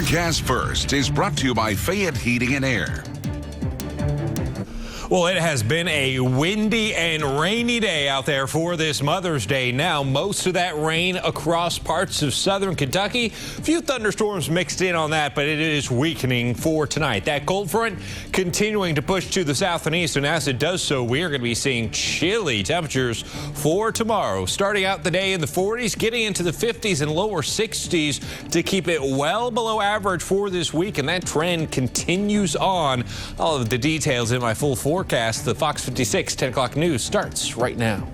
Forecast First is brought to you by Fayette Heating and Air. Well, it has been a windy and rainy day out there for this Mother's Day. Now, most of that rain across parts of southern Kentucky. A few thunderstorms mixed in on that, but it is weakening for tonight. That cold front continuing to push to the south and east, and as it does so, we are going to be seeing chilly temperatures for tomorrow. Starting out the day in the 40s, getting into the 50s and lower 60s to keep it well below average for this week, and that trend continues on. All of the details in my full forecast. The Fox 56 10 o'clock news starts right now.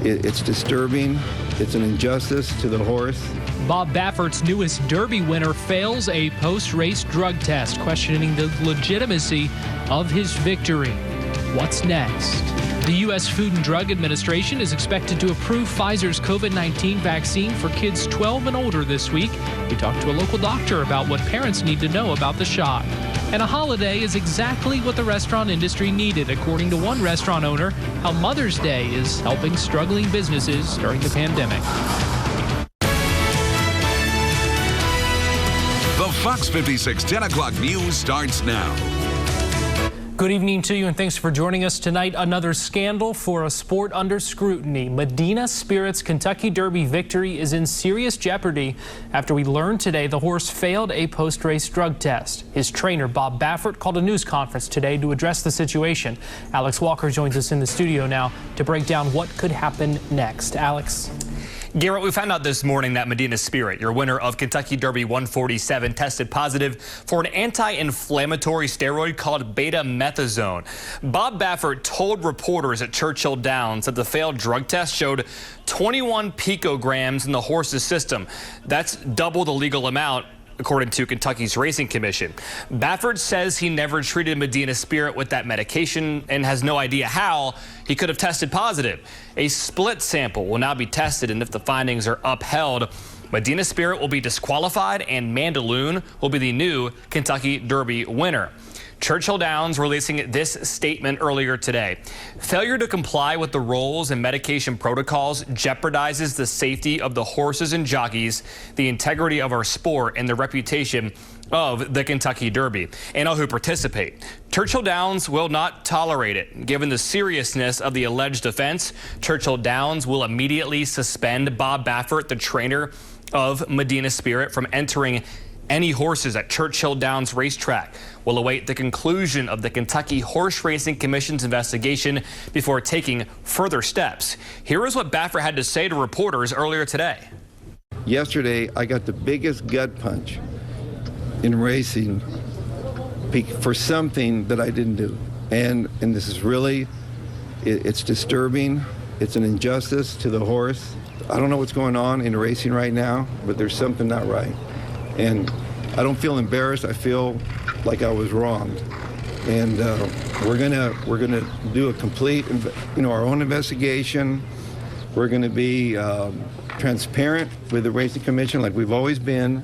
It's disturbing. It's an injustice to the horse. Bob Baffert's newest Derby winner fails a post-race drug test, questioning the legitimacy of his victory. What's next? The U.S. Food and Drug Administration is expected to approve Pfizer's COVID-19 vaccine for kids 12 and older this week. We talked to a local doctor about what parents need to know about the shot. And a holiday is exactly what the restaurant industry needed, according to one restaurant owner, how Mother's Day is helping struggling businesses during the pandemic. The Fox 56 10 o'clock news starts now. Good evening to you, and thanks for joining us tonight. Another scandal for a sport under scrutiny. Medina Spirit's Kentucky Derby victory is in serious jeopardy after we learned today the horse failed a post-race drug test. His trainer, Bob Baffert, called a news conference today to address the situation. Alex Walker joins us in the studio now to break down what could happen next. Alex? Garrett, we found out this morning that Medina Spirit, your winner of Kentucky Derby 147, tested positive for an anti-inflammatory steroid called beta-methazone. Bob Baffert told reporters at Churchill Downs that the failed drug test showed 21 picograms in the horse's system. That's double the legal amount, according to Kentucky's Racing Commission. Baffert says he never treated Medina Spirit with that medication and has no idea how he could have tested positive. A split sample will now be tested, and if the findings are upheld, Medina Spirit will be disqualified and Mandaloun will be the new Kentucky Derby winner. Churchill Downs releasing this statement earlier today. Failure to comply with the rules and medication protocols jeopardizes the safety of the horses and jockeys, the integrity of our sport, and the reputation of the Kentucky Derby and all who participate. Churchill Downs will not tolerate it. Given the seriousness of the alleged offense, Churchill Downs will immediately suspend Bob Baffert, the trainer of Medina Spirit, from entering any horses at Churchill Downs racetrack. Will await the conclusion of the Kentucky Horse Racing Commission's investigation before taking further steps. Here is what Baffert had to say to reporters earlier today. Yesterday, I got the biggest gut punch in racing for something that I didn't do. And this is really, it's disturbing. It's an injustice to the horse. I don't know what's going on in racing right now, but there's something not right. And I don't feel embarrassed. I feel like I was wronged. And we're gonna do a complete, our own investigation. We're gonna be transparent with the Racing Commission like we've always been.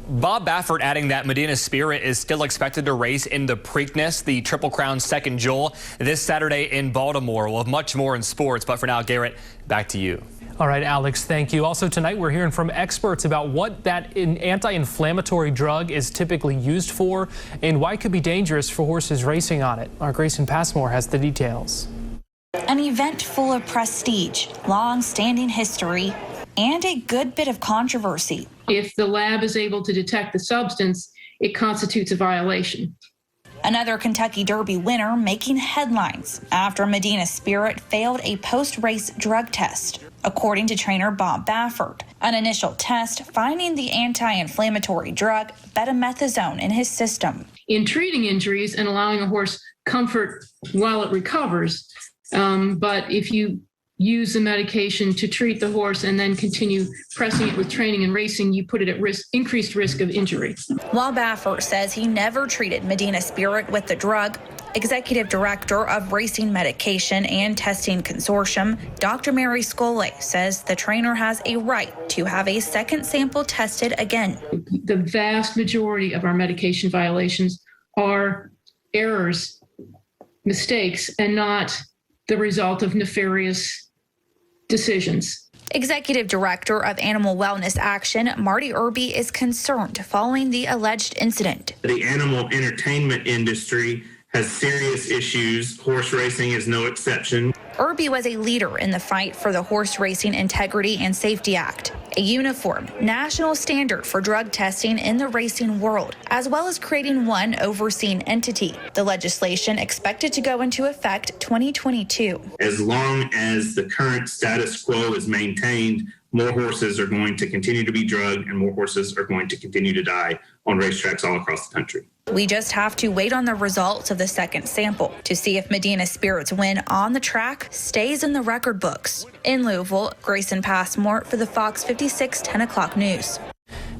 Bob Baffert adding that Medina Spirit is still expected to race in the Preakness, the Triple Crown Second Jewel, this Saturday in Baltimore. We'll have much more in sports, but for now, Garrett, back to you. All right, Alex, thank you. Also tonight, we're hearing from experts about what that anti-inflammatory drug is typically used for and why it could be dangerous for horses racing on it. Our Grayson Passmore has the details. An event full of prestige, long-standing history, and a good bit of controversy. If the lab is able to detect the substance, it constitutes a violation. Another Kentucky Derby winner making headlines after Medina Spirit failed a post-race drug test, according to trainer Bob Baffert. An initial test finding the anti-inflammatory drug betamethasone in his system. In treating injuries and allowing a horse comfort while it recovers, but if you use the medication to treat the horse and then continue pressing it with training and racing, you put it at risk, increased risk of injury. While Baffert says he never treated Medina Spirit with the drug, Executive Director of Racing Medication and Testing Consortium, Dr. Mary Scoley, says the trainer has a right to have a second sample tested again. The vast majority of our medication violations are errors, mistakes, and not the result of nefarious decisions. Executive Director of Animal Wellness Action, Marty Irby, is concerned following the alleged incident. The animal entertainment industry has serious issues. Horse racing is no exception. Irby was a leader in the fight for the Horse Racing Integrity and Safety Act, a uniform national standard for drug testing in the racing world, as well as creating one overseeing entity. The legislation expected to go into effect 2022. As long as the current status quo is maintained, more horses are going to continue to be drugged and more horses are going to continue to die on racetracks all across the country. We just have to wait on the results of the second sample to see if Medina Spirit's win on the track stays in the record books. In Louisville, Grayson Passmore for the Fox 56 10 o'clock news.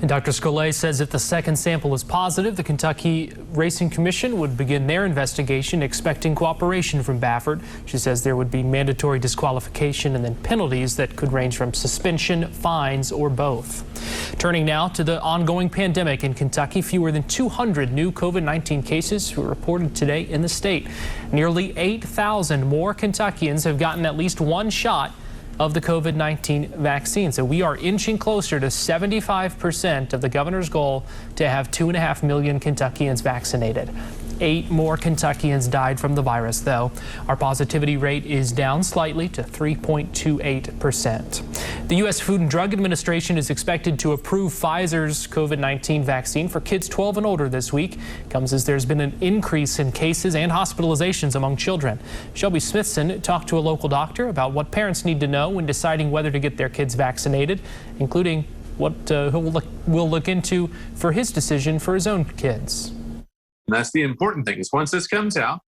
And Dr. Scolay says if the second sample is positive, the Kentucky Racing Commission would begin their investigation, expecting cooperation from Baffert. She says there would be mandatory disqualification and then penalties that could range from suspension, fines, or both. Turning now to the ongoing pandemic in Kentucky, fewer than 200 new COVID-19 cases were reported today in the state. Nearly 8,000 more Kentuckians have gotten at least one shot of the COVID-19 vaccine. So we are inching closer to 75% of the governor's goal to have 2.5 million Kentuckians vaccinated. 8 more Kentuckians died from the virus, though. Our positivity rate is down slightly to 3.28%. The U.S. Food and Drug Administration is expected to approve Pfizer's COVID-19 vaccine for kids 12 and older this week. It comes as there's been an increase in cases and hospitalizations among children. Shelby Smithson talked to a local doctor about what parents need to know when deciding whether to get their kids vaccinated, including what we'll look into for his decision for his own kids. And that's the important thing, is once this comes out,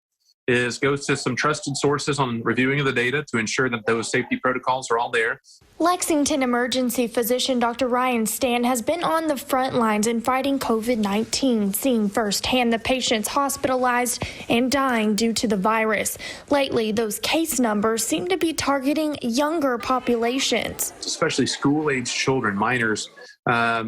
is goes to some trusted sources on reviewing of the data to ensure that those safety protocols are all there. Lexington emergency physician Dr. Ryan Stan has been on the front lines in fighting COVID-19, seeing firsthand the patients hospitalized and dying due to the virus. Lately, those case numbers seem to be targeting younger populations. Especially school-age children, minors,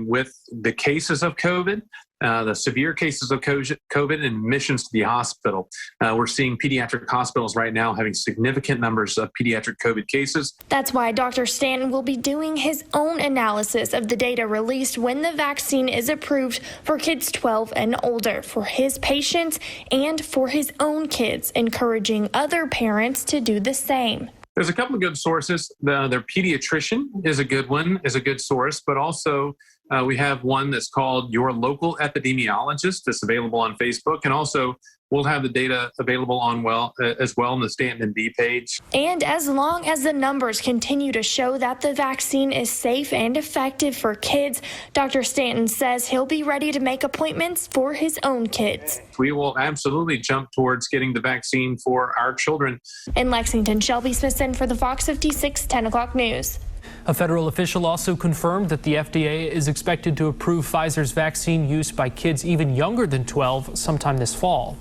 with the cases of COVID. The severe cases of COVID and admissions to the hospital. We're seeing pediatric hospitals right now having significant numbers of pediatric COVID cases. That's why Dr. Stanton will be doing his own analysis of the data released when the vaccine is approved for kids 12 and older, for his patients and for his own kids, encouraging other parents to do the same. There's a couple of good sources. Their pediatrician is a good one, is a good source, but also we have one that's called Your Local Epidemiologist that's available on Facebook. And also we'll have the data available on as well on the Stanton MD page. And as long as the numbers continue to show that the vaccine is safe and effective for kids, Dr. Stanton says he'll be ready to make appointments for his own kids. We will absolutely jump towards getting the vaccine for our children. In Lexington, Shelby Smithson for the Fox 56 10 o'clock news. A federal official also confirmed that the FDA is expected to approve Pfizer's vaccine use by kids even younger than 12 sometime this fall.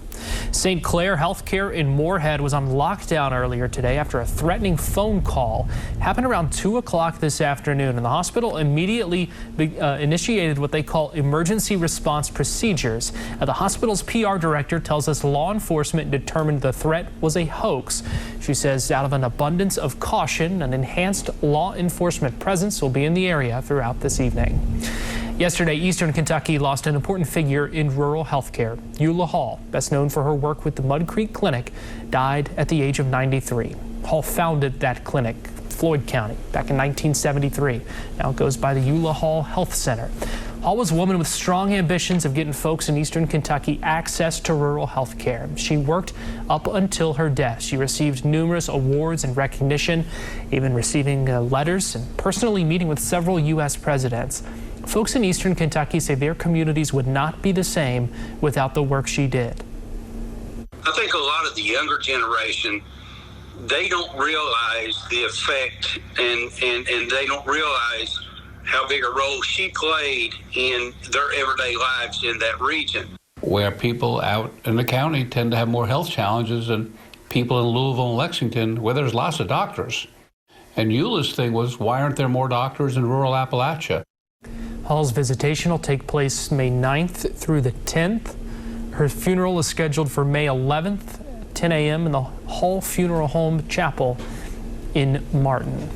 St. Clair Healthcare in Moorhead was on lockdown earlier today after a threatening phone call. It happened around 2 o'clock this afternoon, and the hospital immediately initiated what they call emergency response procedures. The hospital's PR director tells us law enforcement determined the threat was a hoax. She says out of an abundance of caution, an enhanced law enforcement presence will be in the area throughout this evening. Yesterday, Eastern Kentucky lost an important figure in rural health care. Eula Hall, best known for her work with the Mud Creek Clinic, died at the age of 93. Hall founded that clinic, Floyd County, back in 1973. Now it goes by the Eula Hall Health Center. Hall was a woman with strong ambitions of getting folks in Eastern Kentucky access to rural health care. She worked up until her death. She received numerous awards and recognition, even receiving letters and personally meeting with several U.S. presidents. Folks in Eastern Kentucky say their communities would not be the same without the work she did. I think a lot of the younger generation, they don't realize the effect and they don't realize how big a role she played in their everyday lives in that region. Where people out in the county tend to have more health challenges than people in Louisville and Lexington, where there's lots of doctors. And Eula's thing was, why aren't there more doctors in rural Appalachia? Hall's visitation will take place May 9th through the 10th. Her funeral is scheduled for May 11th, 10 a.m. in the Hall Funeral Home Chapel in Martin.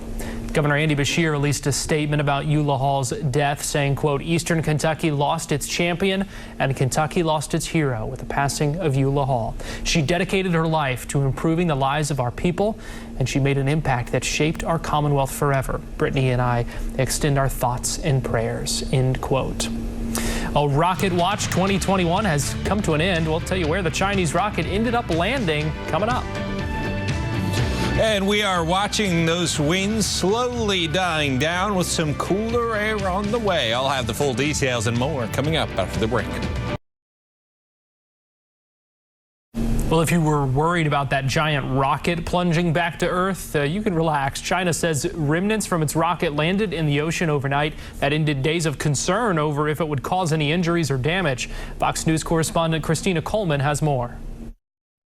Governor Andy Beshear released a statement about Eula Hall's death, saying, quote, Eastern Kentucky lost its champion and Kentucky lost its hero with the passing of Eula Hall. She dedicated her life to improving the lives of our people, and she made an impact that shaped our Commonwealth forever. Brittany and I extend our thoughts and prayers, end quote. Well, Rocket Watch 2021 has come to an end. We'll tell you where the Chinese rocket ended up landing coming up. And we are watching those winds slowly dying down with some cooler air on the way. I'll have the full details and more coming up after the break. Well, if you were worried about that giant rocket plunging back to Earth, you can relax. China says remnants from its rocket landed in the ocean overnight. That ended days of concern over if it would cause any injuries or damage. Fox News correspondent Christina Coleman has more.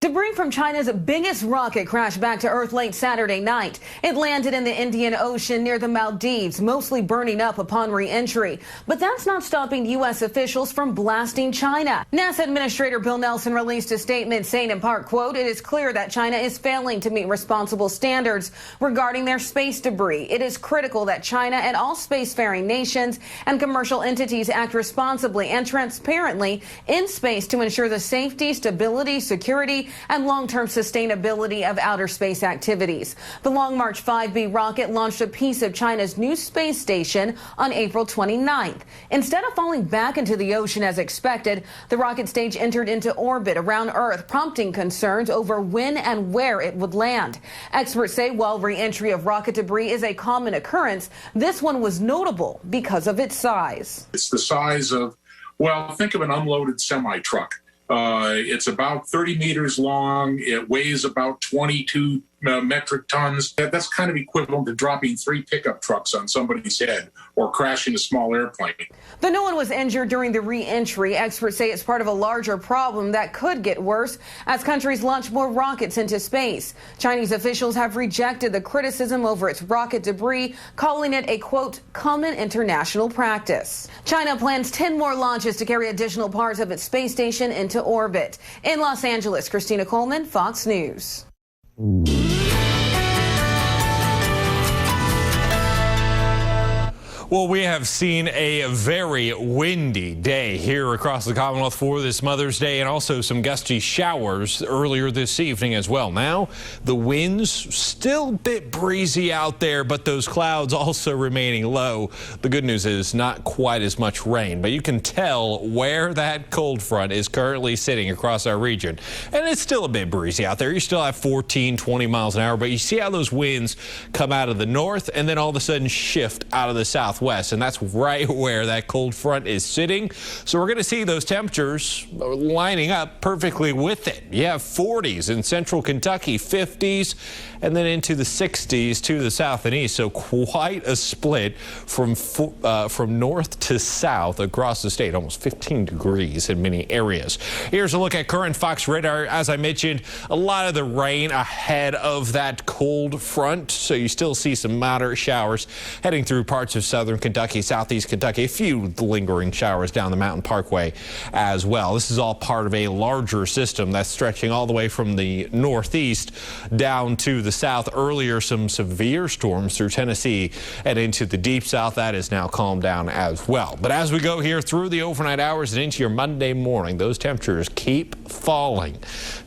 Debris from China's biggest rocket crashed back to Earth late Saturday night. It landed in the Indian Ocean near the Maldives, mostly burning up upon re-entry. But that's not stopping U.S. officials from blasting China. NASA Administrator Bill Nelson released a statement saying in part, quote, it is clear that China is failing to meet responsible standards regarding their space debris. It is critical that China and all spacefaring nations and commercial entities act responsibly and transparently in space to ensure the safety, stability, security, and long-term sustainability of outer space activities. The Long March 5B rocket launched a piece of China's new space station on April 29th. Instead of falling back into the ocean as expected, the rocket stage entered into orbit around Earth, prompting concerns over when and where it would land. Experts say while re-entry of rocket debris is a common occurrence, this one was notable because of its size. It's the size of, well, think of an unloaded semi-truck. It's about 30 meters long. It weighs about 22 metric tons. That's kind of equivalent to dropping 3 pickup trucks on somebody's head or crashing a small airplane. Though no one was injured during the re-entry, experts say it's part of a larger problem that could get worse as countries launch more rockets into space. Chinese officials have rejected the criticism over its rocket debris, calling it a, quote, common international practice. China plans 10 more launches to carry additional parts of its space station into orbit. In Los Angeles, Christina Coleman, Fox News. Well, we have seen a very windy day here across the Commonwealth for this Mother's Day, and also some gusty showers earlier this evening as well. Now, the winds still a bit breezy out there, but those clouds also remaining low. The good news is not quite as much rain, but you can tell where that cold front is currently sitting across our region. And it's still a bit breezy out there. You still have 14, 20 miles an hour, but you see how those winds come out of the north and then all of a sudden shift out of the southwest, and that's right where that cold front is sitting. So we're going to see those temperatures lining up perfectly with it. You have 40s in central Kentucky, 50s, and then into the 60s to the south and east. So quite a split from north to south across the state, almost 15 degrees in many areas. Here's a look at current Fox radar. As I mentioned, a lot of the rain ahead of that cold front, so you still see some moderate showers heading through parts of southern Kentucky, southeast Kentucky, a few lingering showers down the Mountain Parkway as well. This is all part of a larger system that's stretching all the way from the northeast down to the south. Earlier, some severe storms through Tennessee and into the deep south. That is now calmed down as well. But as we go here through the overnight hours and into your Monday morning, those temperatures keep falling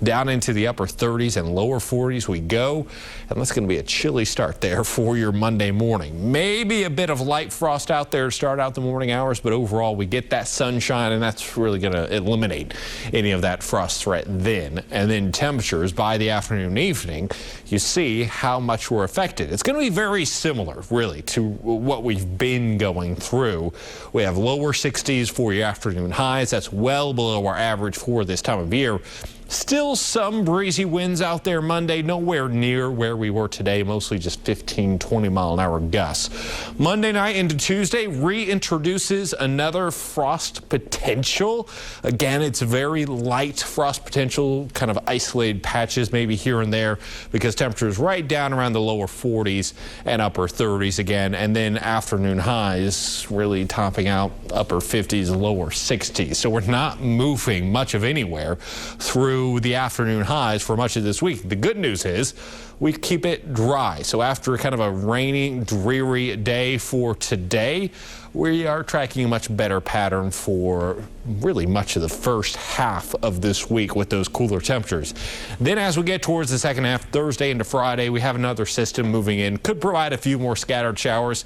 down into the upper 30s and lower 40s we go. And that's going to be a chilly start there for your Monday morning. Maybe a bit of light frost out there to start out the morning hours, but overall we get that sunshine, and that's really going to eliminate any of that frost threat then. And then temperatures by the afternoon and evening, you see how much we're affected. It's going to be very similar, really, to what we've been going through. We have lower 60s for your afternoon highs. That's well below our average for this time of year. Still some breezy winds out there Monday, nowhere near where we were today, mostly just 15, 20 mile an hour gusts. Monday night into Tuesday reintroduces another frost potential. Again, it's very light frost potential, kind of isolated patches maybe here and there, because temperatures right down around the lower 40s and upper 30s again. And then afternoon highs really topping out upper 50s, lower 60s. So we're not moving much of anywhere through through the afternoon highs for much of this week. The good news is we keep it dry. So after kind of a rainy, dreary day for today, we are tracking a much better pattern for really much of the first half of this week with those cooler temperatures. Then as we get towards the second half, Thursday into Friday, we have another system moving in. Could provide a few more scattered showers.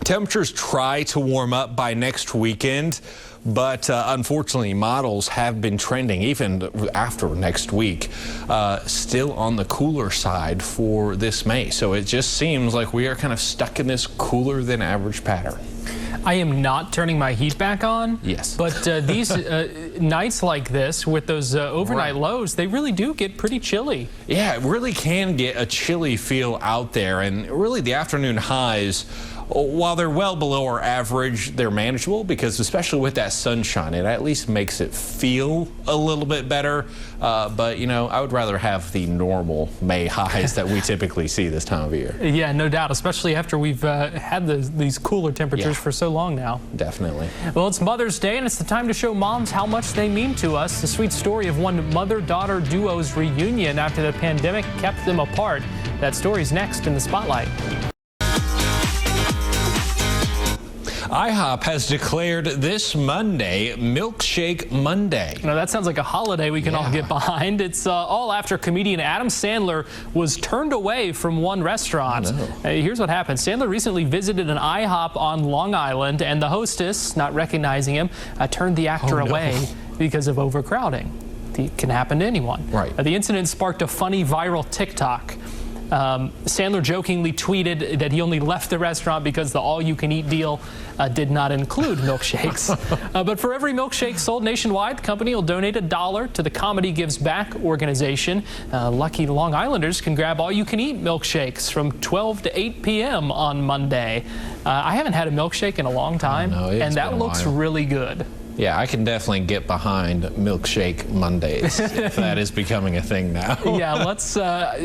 Temperatures try to warm up by next weekend, but unfortunately models have been trending even after next week, still on the cooler side for this May. So it just seems like we are kind of stuck in this cooler than average pattern. I am not turning my heat back on. Yes. But these nights like this with those overnight lows, they really do get pretty chilly. Yeah, it really can get a chilly feel out there. And really the afternoon highs, while they're well below our average, they're manageable because especially with that sunshine, it at least makes it feel a little bit better. But, you know, I would rather have the normal May highs that we typically see this time of year. Yeah, no doubt, especially after we've had these cooler temperatures for so long now. Definitely. Well, it's Mother's Day, and it's the time to show moms how much they mean to us. The sweet story of one mother-daughter duo's reunion after the pandemic kept them apart. That story's next in the Spotlight. IHOP has declared this Monday Milkshake Monday. Now that sounds like a holiday we can all get behind. It's all after comedian Adam Sandler was turned away from one restaurant. Here's what happened. Sandler recently visited an IHOP on Long Island, and the hostess, not recognizing him, turned the actor away because of overcrowding. It can happen to anyone. Right. The incident sparked a funny viral TikTok. Sandler jokingly tweeted that he only left the restaurant because the all-you-can-eat deal did not include milkshakes. But for every milkshake sold nationwide, the company will donate $1 to the Comedy Gives Back organization. Lucky Long Islanders can grab all-you-can-eat milkshakes from 12 to 8 p.m. on Monday. I haven't had a milkshake in a long time, and that looks really good. Yeah, I can definitely get behind Milkshake Mondays if that is becoming a thing now. Yeah,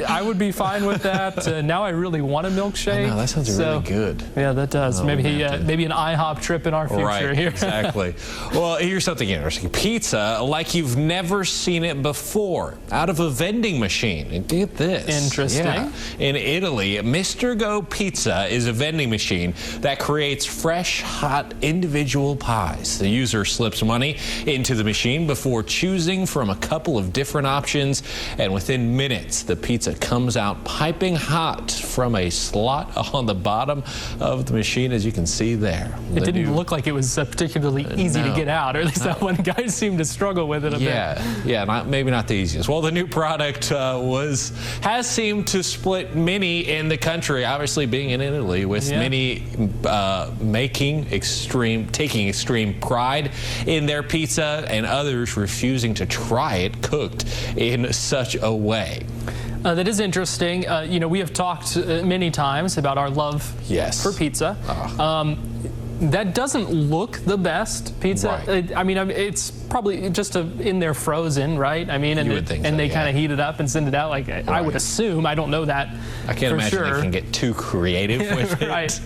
I would be fine with that. Now I really want a milkshake. No, that sounds really good. Yeah, that does. Oh, maybe an IHOP trip in our future here. Exactly. Well, here's something interesting. Pizza like you've never seen it before, out of a vending machine. And get this. Interesting. Yeah. In Italy, Mr. Go Pizza is a vending machine that creates fresh, hot, individual pies. The user slips money into the machine before choosing from a couple of different options, and within minutes the pizza comes out piping hot from a slot on the bottom of the machine, as you can see there. It didn't look like it was particularly easy to get out, or at least that one guy seemed to struggle with it a bit. Yeah, maybe not the easiest. Well, the new product has seemed to split many in the country, obviously being in Italy, with many taking extreme pride in their pizza and others refusing to try it cooked in such a way. That is interesting. You know, we have talked many times about our love for pizza. That doesn't look the best pizza. Right. I mean, it's probably just in there frozen, right? I mean, and they kind of heat it up and send it out. Like I would assume. I don't know that. I can't imagine they can get too creative with it,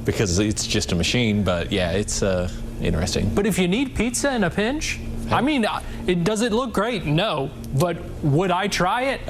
because it's just a machine. But yeah, it's interesting. But if you need pizza in a pinch, I mean, does it look great? No. But would I try it?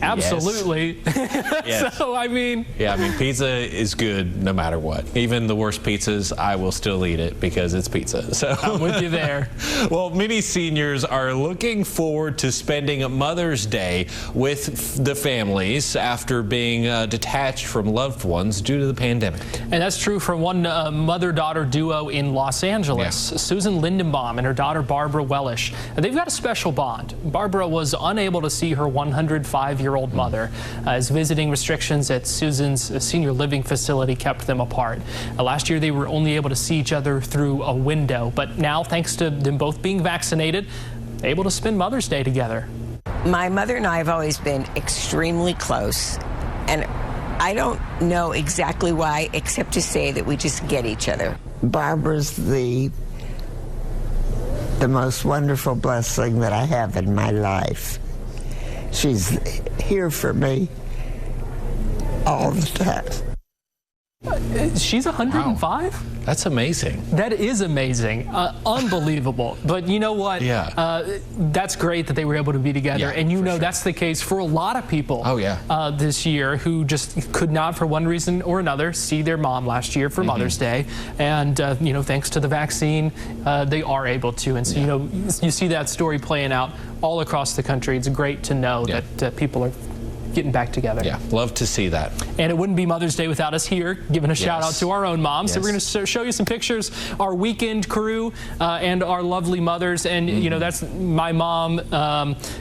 Absolutely. Yes. So, I mean. Yeah, I mean, pizza is good no matter what. Even the worst pizzas, I will still eat it because it's pizza. So I'm with you there. Well, many seniors are looking forward to spending Mother's Day with the families after being detached from loved ones due to the pandemic. And that's true for one mother-daughter duo in Los Angeles. Susan Lindenbaum and her daughter Barbara Wellish. They've got a special bond. Barbara was unable to see her 105-year-old mother as visiting restrictions at Susan's senior living facility kept them apart. Last year they were only able to see each other through a window, but now, thanks to them both being vaccinated, able to spend Mother's Day together. My mother and I have always been extremely close, and I don't know exactly why, except to say that we just get each other. Barbara's the most wonderful blessing that I have in my life. She's here for me all the time. She's 105? That's amazing. That is amazing. Unbelievable. But you know what? Yeah. That's great that they were able to be together. And you know sure. That's the case for a lot of people this year who just could not, for one reason or another, see their mom last year for Mother's Day. And, you know, thanks to the vaccine, they are able to. And so, you know, you see that story playing out all across the country. It's great to know that people are getting back together. Yeah, love to see that. And it wouldn't be Mother's Day without us here giving a shout out to our own moms. So we're going to show you some pictures, our weekend crew and our lovely mothers. And you know, that's my mom.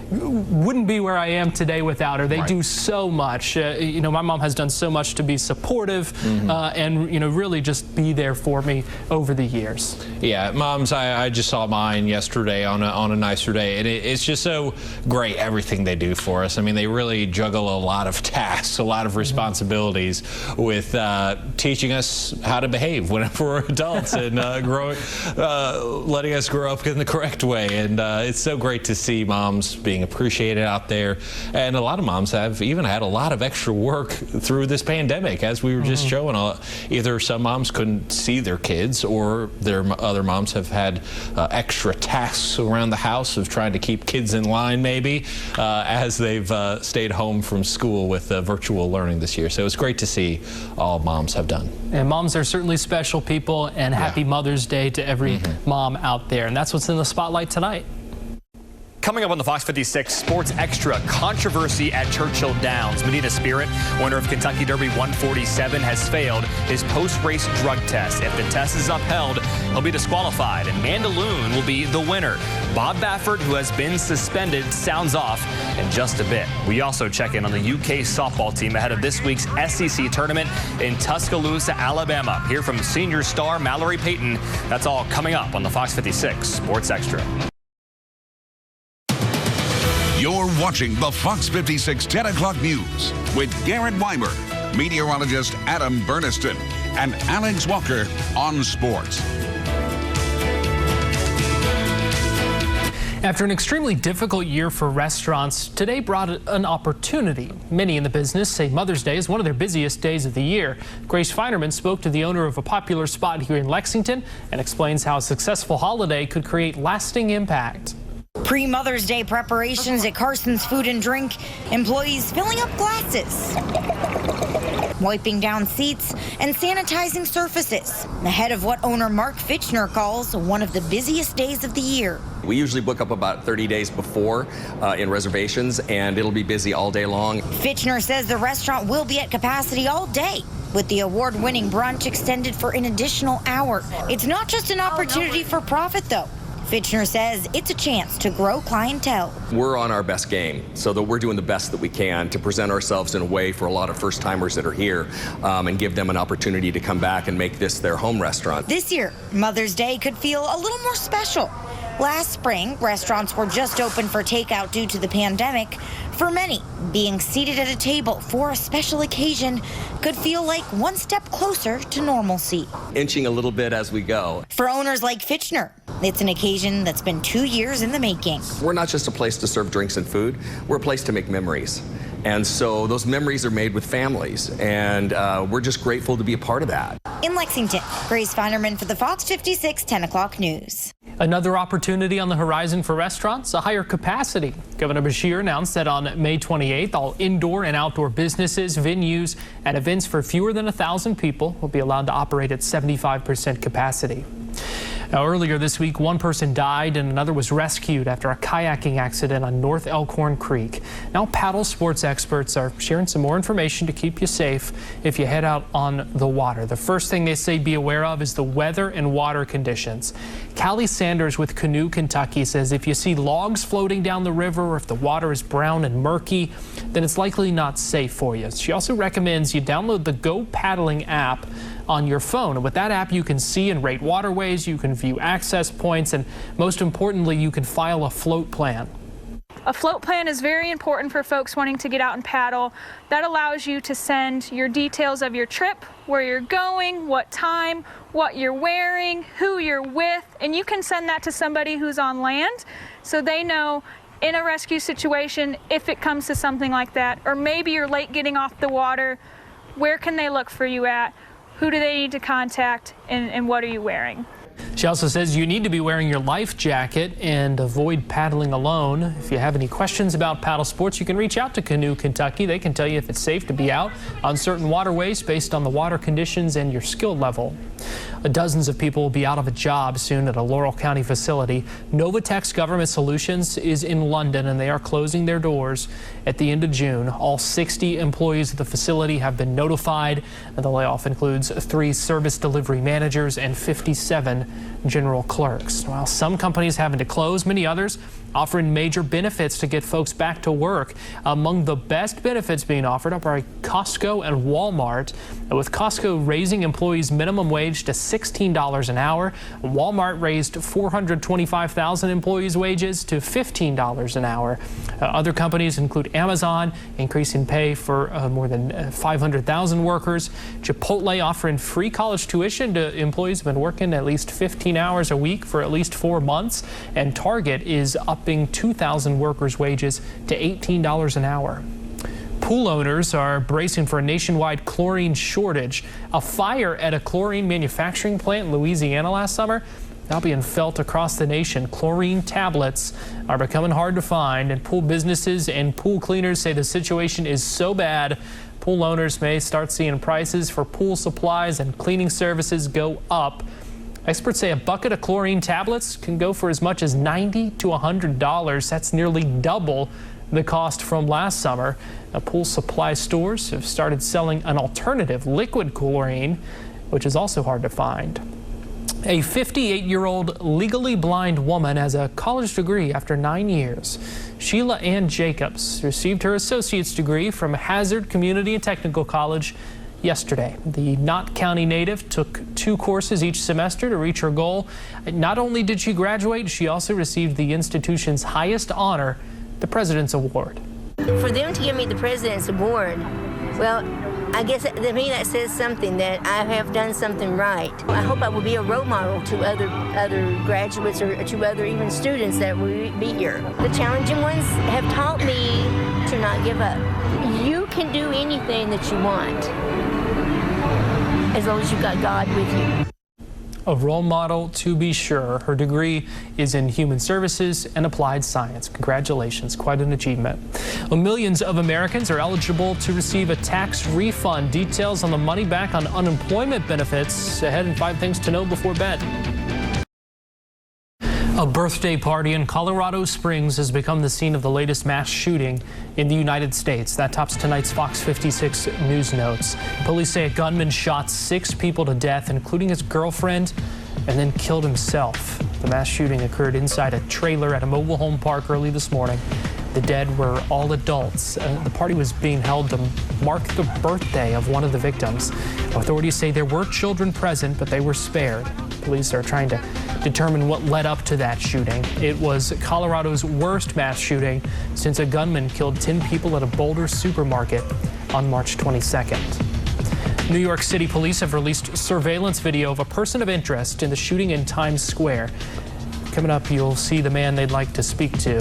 Wouldn't be where I am today without her. They do so much. You know, my mom has done so much to be supportive and you know, really just be there for me over the years. Yeah, moms, I just saw mine yesterday on a nicer day, and it's just so great everything they do for us. I mean, they really juggle a lot of tasks, a lot of responsibilities with teaching us how to behave whenever we're adults and letting us grow up in the correct way. And it's so great to see moms being appreciated out there. And a lot of moms have even had a lot of extra work through this pandemic, as we were just showing. Either some moms couldn't see their kids, or their other moms have had extra tasks around the house of trying to keep kids in line, maybe, as they've stayed home from school with virtual learning this year. So it's great to see all moms have done. And moms are certainly special people, and happy Mother's Day to every mom out there. And that's what's in the spotlight tonight. Coming up on the Fox 56 Sports Extra, controversy at Churchill Downs. Medina Spirit, winner of Kentucky Derby 147, has failed his post-race drug test. If the test is upheld, he'll be disqualified, and Mandaloun will be the winner. Bob Baffert, who has been suspended, sounds off in just a bit. We also check in on the UK softball team ahead of this week's SEC tournament in Tuscaloosa, Alabama. Hear from senior star Mallory Payton. That's all coming up on the Fox 56 Sports Extra. You're watching the Fox 56 10 o'clock news with Garrett Weimer, meteorologist Adam Burniston, and Alex Walker on sports. After an extremely difficult year for restaurants, today brought an opportunity. Many in the business say Mother's Day is one of their busiest days of the year. Grace Feinerman spoke to the owner of a popular spot here in Lexington and explains how a successful holiday could create lasting impact. Pre-Mother's Day preparations at Carson's Food and Drink, employees filling up glasses, wiping down seats, and sanitizing surfaces, ahead of what owner Mark Fitchner calls one of the busiest days of the year. We usually book up about 30 days before in reservations, and it'll be busy all day long. Fitchner says the restaurant will be at capacity all day, with the award-winning brunch extended for an additional hour. It's not just an opportunity for profit, though. Fitchner says it's a chance to grow clientele. We're on our best game, so that we're doing the best that we can to present ourselves in a way for a lot of first-timers that are here and give them an opportunity to come back and make this their home restaurant. This year, Mother's Day could feel a little more special. Last spring, restaurants were just open for takeout due to the pandemic. For many, being seated at a table for a special occasion could feel like one step closer to normalcy. Inching a little bit as we go. For owners like Fitchner, it's an occasion that's been 2 years in the making. We're not just a place to serve drinks and food, we're a place to make memories. And so those memories are made with families, and we're just grateful to be a part of that. In Lexington, Grace Feinerman for the Fox 56 10 o'clock news. Another opportunity on the horizon for restaurants, a higher capacity. Governor Beshear announced that on May 28th, all indoor and outdoor businesses, venues, and events for fewer than 1,000 people will be allowed to operate at 75% capacity. Now, earlier this week, one person died and another was rescued after a kayaking accident on North Elkhorn Creek. Now, paddle sports experts are sharing some more information to keep you safe if you head out on the water. The first thing they say be aware of is the weather and water conditions. Callie Sanders with Canoe Kentucky says if you see logs floating down the river or if the water is brown and murky, then it's likely not safe for you. She also recommends you download the Go Paddling app on your phone. And with that app, you can see and rate waterways, you can view access points, and most importantly, you can file a float plan. A float plan is very important for folks wanting to get out and paddle. That allows you to send your details of your trip, where you're going, what time, what you're wearing, who you're with, and you can send that to somebody who's on land so they know in a rescue situation, if it comes to something like that, or maybe you're late getting off the water, where can they look for you at? who do they need to contact, and what are you wearing? She also says you need to be wearing your life jacket and avoid paddling alone. If you have any questions about paddle sports, you can reach out to Canoe Kentucky. They can tell you if it's safe to be out on certain waterways based on the water conditions and your skill level. Dozens of people will be out of a job soon at a Laurel County facility. Novatex Government Solutions is in London, and they are closing their doors at the end of June. All 60 employees at the facility have been notified. The layoff includes 3 service delivery managers and 57 general clerks. While some companies having to close, many others offering major benefits to get folks back to work. Among the best benefits being offered up are Costco and Walmart. With Costco raising employees' minimum wage to $16 an hour, Walmart raised 425,000 employees' wages to $15 an hour. Other companies include Amazon, increasing pay for more than 500,000 workers. Chipotle offering free college tuition to employees who've been working at least 15 hours a week for at least 4 months. And Target is upping 2,000 workers' wages to $18 an hour. Pool owners are bracing for a nationwide chlorine shortage. A fire at a chlorine manufacturing plant in Louisiana last summer now being felt across the nation. Chlorine tablets are becoming hard to find, and pool businesses and pool cleaners say the situation is so bad, pool owners may start seeing prices for pool supplies and cleaning services go up. Experts say a bucket of chlorine tablets can go for as much as $90 to $100. That's nearly double the cost from last summer. Now, pool supply stores have started selling an alternative, liquid chlorine, which is also hard to find. A 58-year-old legally blind woman has a college degree after 9 years. Sheila Ann Jacobs received her associate's degree from Hazard Community and Technical College yesterday. The Knott County native took 2 courses each semester to reach her goal. Not only did she graduate, she also received the institution's highest honor, the President's Award. For them to give me the President's Award, well, I guess to me that says something, that I have done something right. I hope I will be a role model to other graduates or to other even students that will be here. The challenging ones have taught me to not give up. You can do anything that you want, as long as you've got God with you. A role model, to be sure. Her degree is in human services and applied science. Congratulations, quite an achievement. Well, millions of Americans are eligible to receive a tax refund. Details on the money back on unemployment benefits ahead in 5 Things to Know Before Bed. A birthday party in Colorado Springs has become the scene of the latest mass shooting in the United States. That tops tonight's Fox 56 News Notes. Police say a gunman shot 6 people to death, including his girlfriend, and then killed himself. The mass shooting occurred inside a trailer at a mobile home park early this morning. The dead were all adults. The party was being held to mark the birthday of one of the victims. Authorities say there were children present, but they were spared. Police are trying to determine what led up to that shooting. It was Colorado's worst mass shooting since a gunman killed 10 people at a Boulder supermarket on March 22nd. New York City police have released surveillance video of a person of interest in the shooting in Times Square. Coming up, you'll see the man they'd like to speak to.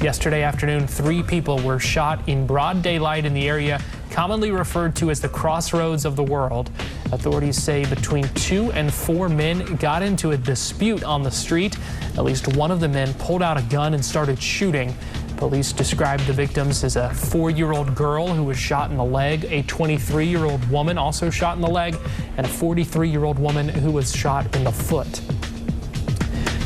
Yesterday afternoon, 3 people were shot in broad daylight in the area commonly referred to as the crossroads of the world. Authorities say between 2 and 4 men got into a dispute on the street. At least one of the men pulled out a gun and started shooting. Police described the victims as a 4-year-old girl who was shot in the leg, a 23-year-old woman also shot in the leg, and a 43-year-old woman who was shot in the foot.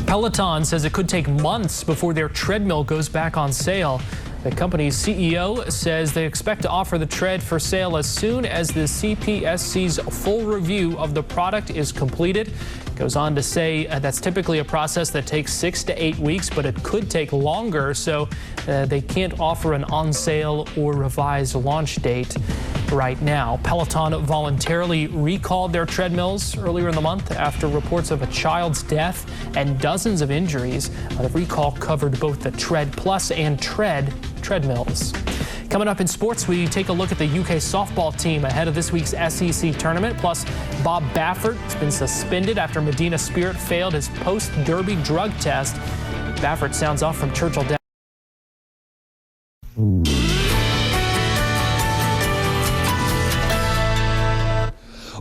Peloton says it could take months before their treadmill goes back on sale. The company's CEO says they expect to offer the tread for sale as soon as the CPSC's full review of the product is completed. Goes on to say that's typically a process that takes 6 to 8 weeks, but it could take longer, so they can't offer an on-sale or revised launch date right now. Peloton voluntarily recalled their treadmills earlier in the month after reports of a child's death and dozens of injuries. The recall covered both the Tread Plus and treadmills. Coming up in sports, we take a look at the UK softball team ahead of this week's SEC tournament. Plus, Bob Baffert has been suspended after Medina Spirit failed his post-Derby drug test. Baffert sounds off from Churchill.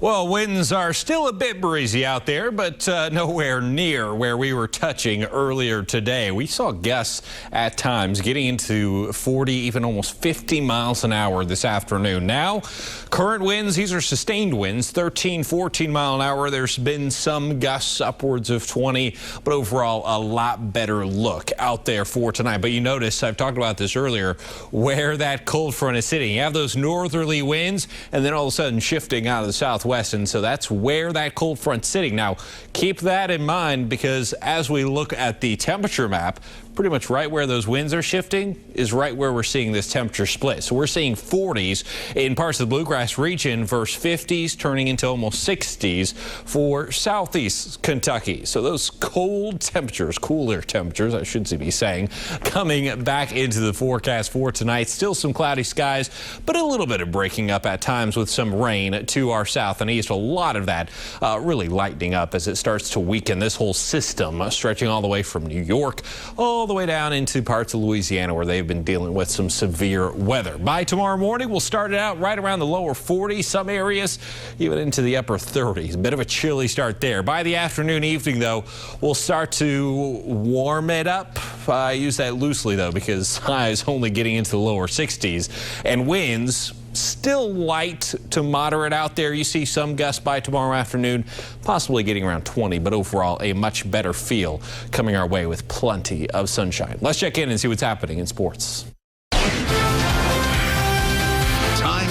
Well, winds are still a bit breezy out there, but nowhere near where we were touching earlier today. We saw gusts at times getting into 40, even almost 50 miles an hour this afternoon. Now, current winds, these are sustained winds, 13, 14 mile an hour. There's been some gusts upwards of 20, but overall a lot better look out there for tonight. But you notice, I've talked about this earlier, where that cold front is sitting. You have those northerly winds and then all of a sudden shifting out of the southwest, and so that's where that cold front's sitting. Now, keep that in mind, because as we look at the temperature map, pretty much right where those winds are shifting is right where we're seeing this temperature split. So we're seeing 40s in parts of the Bluegrass region versus 50s turning into almost 60s for southeast Kentucky. So those cold temperatures, cooler temperatures, I should be saying, coming back into the forecast for tonight. Still some cloudy skies, but a little bit of breaking up at times with some rain to our south and east. A lot of that really lightening up as it starts to weaken. This whole system stretching all the way from New York all the way down into parts of Louisiana where they've been dealing with some severe weather. By tomorrow morning, we'll start it out right around the lower 40s, some areas even into the upper 30s. A bit of a chilly start there. By the afternoon, evening, though, we'll start to warm it up. I use that loosely, though, because highs only getting into the lower 60s, and winds still light to moderate out there. You see some gusts by tomorrow afternoon, possibly getting around 20, but overall a much better feel coming our way with plenty of sunshine. Let's check in and see what's happening in sports. Time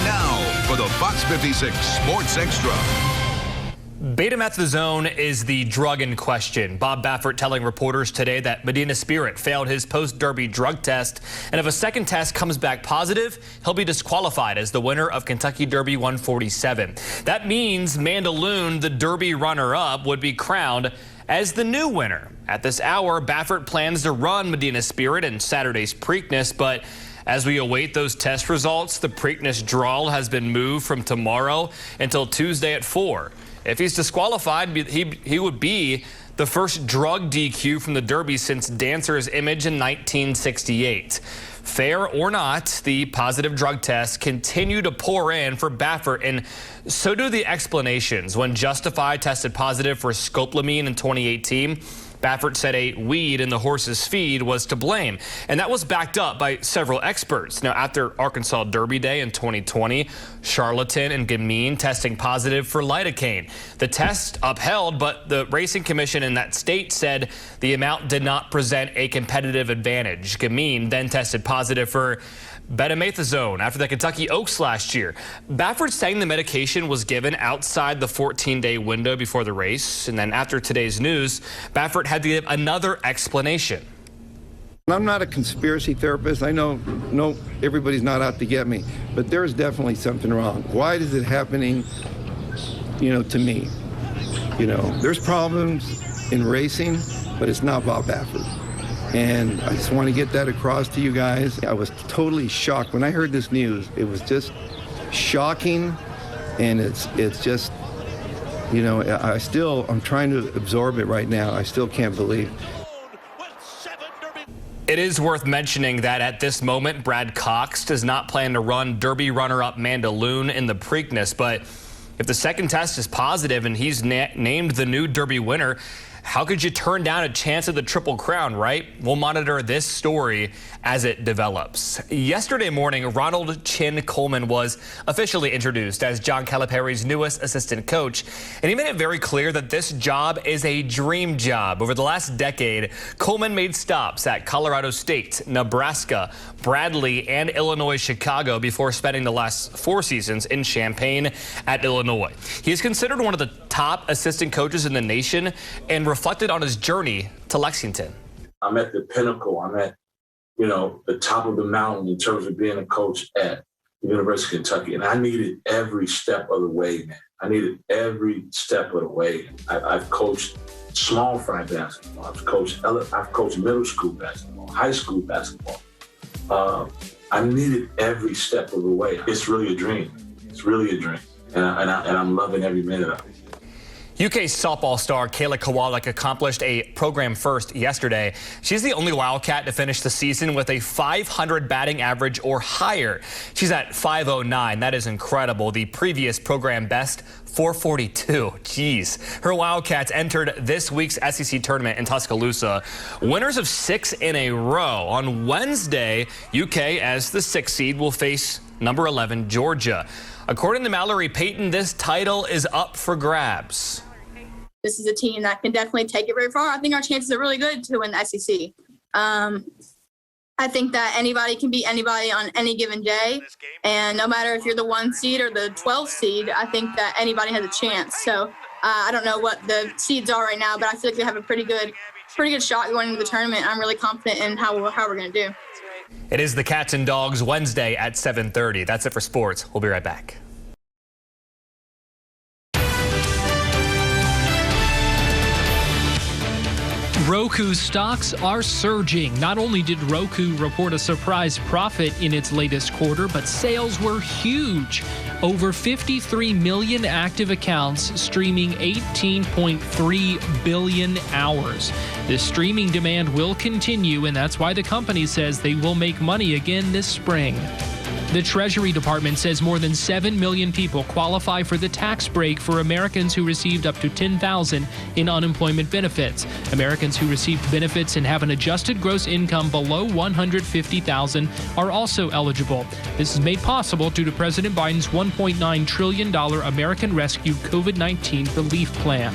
now for the Fox 56 Sports Extra. Betamethasone is the drug in question. Bob Baffert telling reporters today that Medina Spirit failed his post-Derby drug test, and if a second test comes back positive, he'll be disqualified as the winner of Kentucky Derby 147. That means Mandaloun, the Derby runner-up, would be crowned as the new winner. At this hour, Baffert plans to run Medina Spirit in Saturday's Preakness, but as we await those test results, the Preakness draw has been moved from tomorrow until Tuesday at 4. If he's disqualified, he would be the first drug DQ from the Derby since Dancer's Image in 1968. Fair or not, the positive drug tests continue to pour in for Baffert, and so do the explanations. When Justify tested positive for scopolamine in 2018, Baffert said a weed in the horse's feed was to blame, and that was backed up by several experts. Now, after Arkansas Derby Day in 2020, Charlatan and Gamine testing positive for lidocaine. The test upheld, but the Racing Commission in that state said the amount did not present a competitive advantage. Gamine then tested positive for betamethasone after the Kentucky Oaks last year. Baffert saying the medication was given outside the 14-day window before the race. And then after today's news, Baffert had to give another explanation. I'm not a conspiracy therapist. I know everybody's not out to get me, but there's definitely something wrong. Why is it happening, to me? There's problems in racing, but it's not Bob Baffert. And I just want to get that across to you guys. I was totally shocked when I heard this news. It was just shocking, and it's just, I'm trying to absorb it right now. I still can't believe. It is worth mentioning that at this moment, Brad Cox does not plan to run Derby runner-up Mandaloun in the Preakness, but if the second test is positive and he's named the new Derby winner, how could you turn down a chance at the Triple Crown, right? We'll monitor this story as it develops. Yesterday morning, Ronald Chin Coleman was officially introduced as John Calipari's newest assistant coach, and he made it very clear that this job is a dream job. Over the last decade, Coleman made stops at Colorado State, Nebraska, Bradley, and Illinois Chicago before spending the last 4 seasons in Champaign at Illinois. He is considered one of the top assistant coaches in the nation and reflected on his journey to Lexington. I'm at the pinnacle. I'm at, the top of the mountain in terms of being a coach at the University of Kentucky. And I needed every step of the way, man. I needed every step of the way. I've coached small fry basketball. I've coached middle school basketball, high school basketball. I needed every step of the way. It's really a dream. It's really a dream. And I'm loving every minute of it. UK softball star Kayla Kowalik accomplished a program first yesterday. She's the only Wildcat to finish the season with a 500 batting average or higher. She's at 509. That is incredible. The previous program best, 442. Jeez. Her Wildcats entered this week's SEC tournament in Tuscaloosa. Winners of 6 in a row. On Wednesday, UK, as the 6th seed, will face number 11, Georgia. According to Mallory Payton, this title is up for grabs. This is a team that can definitely take it very far. I think our chances are really good to win the SEC. I think that anybody can beat anybody on any given day. And no matter if you're the 1 seed or the 12th seed, I think that anybody has a chance. So I don't know what the seeds are right now, but I feel like we have a pretty good shot going into the tournament. I'm really confident in how we're going to do. It is the Cats and Dogs Wednesday at 7:30. That's it for sports. We'll be right back. Roku stocks are surging. Not only did Roku report a surprise profit in its latest quarter, but sales were huge. Over 53 million active accounts, streaming 18.3 billion hours. The streaming demand will continue, and that's why the company says they will make money again this spring. The Treasury Department says more than 7 million people qualify for the tax break for Americans who received up to $10,000 in unemployment benefits. Americans who received benefits and have an adjusted gross income below $150,000 are also eligible. This is made possible due to President Biden's $1.9 trillion American Rescue COVID-19 relief plan.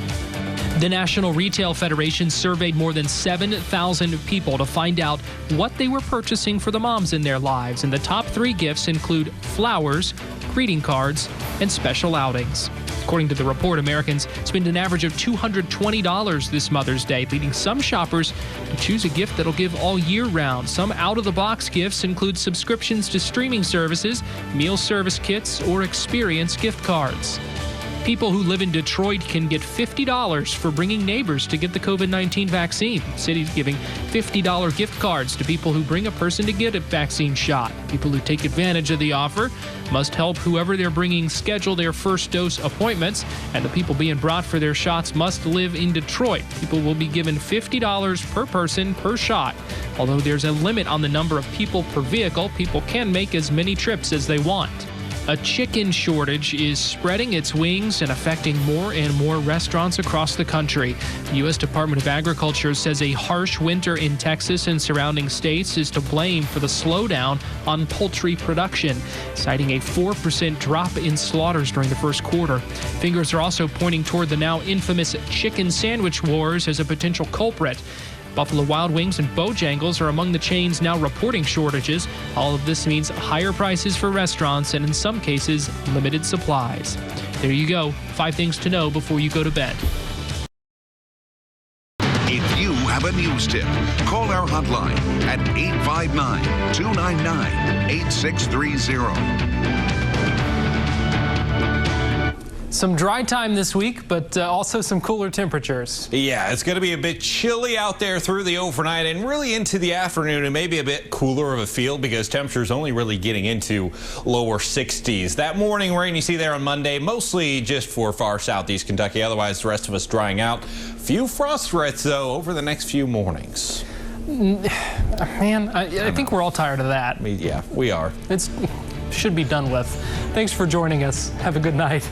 The National Retail Federation surveyed more than 7,000 people to find out what they were purchasing for the moms in their lives, and the top 3 gifts include flowers, greeting cards, and special outings. According to the report, Americans spend an average of $220 this Mother's Day, leading some shoppers to choose a gift that'll give all year round. Some out-of-the-box gifts include subscriptions to streaming services, meal service kits, or experience gift cards. People who live in Detroit can get $50 for bringing neighbors to get the COVID-19 vaccine. The city's giving $50 gift cards to people who bring a person to get a vaccine shot. People who take advantage of the offer must help whoever they're bringing schedule their first dose appointments, and the people being brought for their shots must live in Detroit. People will be given $50 per person per shot. Although there's a limit on the number of people per vehicle, people can make as many trips as they want. A chicken shortage is spreading its wings and affecting more and more restaurants across the country. The U.S. Department of Agriculture says a harsh winter in Texas and surrounding states is to blame for the slowdown on poultry production, citing a 4% drop in slaughters during the first quarter. Fingers are also pointing toward the now infamous chicken sandwich wars as a potential culprit. Buffalo Wild Wings and Bojangles are among the chains now reporting shortages. All of this means higher prices for restaurants and, in some cases, limited supplies. There you go. 5 things to know before you go to bed. If you have a news tip, call our hotline at 859-299-8630. Some dry time this week, but also some cooler temperatures. Yeah, it's going to be a bit chilly out there through the overnight and really into the afternoon, and maybe a bit cooler of a feel because temperatures only really getting into lower 60s. That morning rain you see there on Monday, mostly just for far southeast Kentucky. Otherwise, the rest of us drying out. Few frost threats, though, over the next few mornings. Man, I think we're all tired of that. Yeah, we are. It should be done with. Thanks for joining us. Have a good night.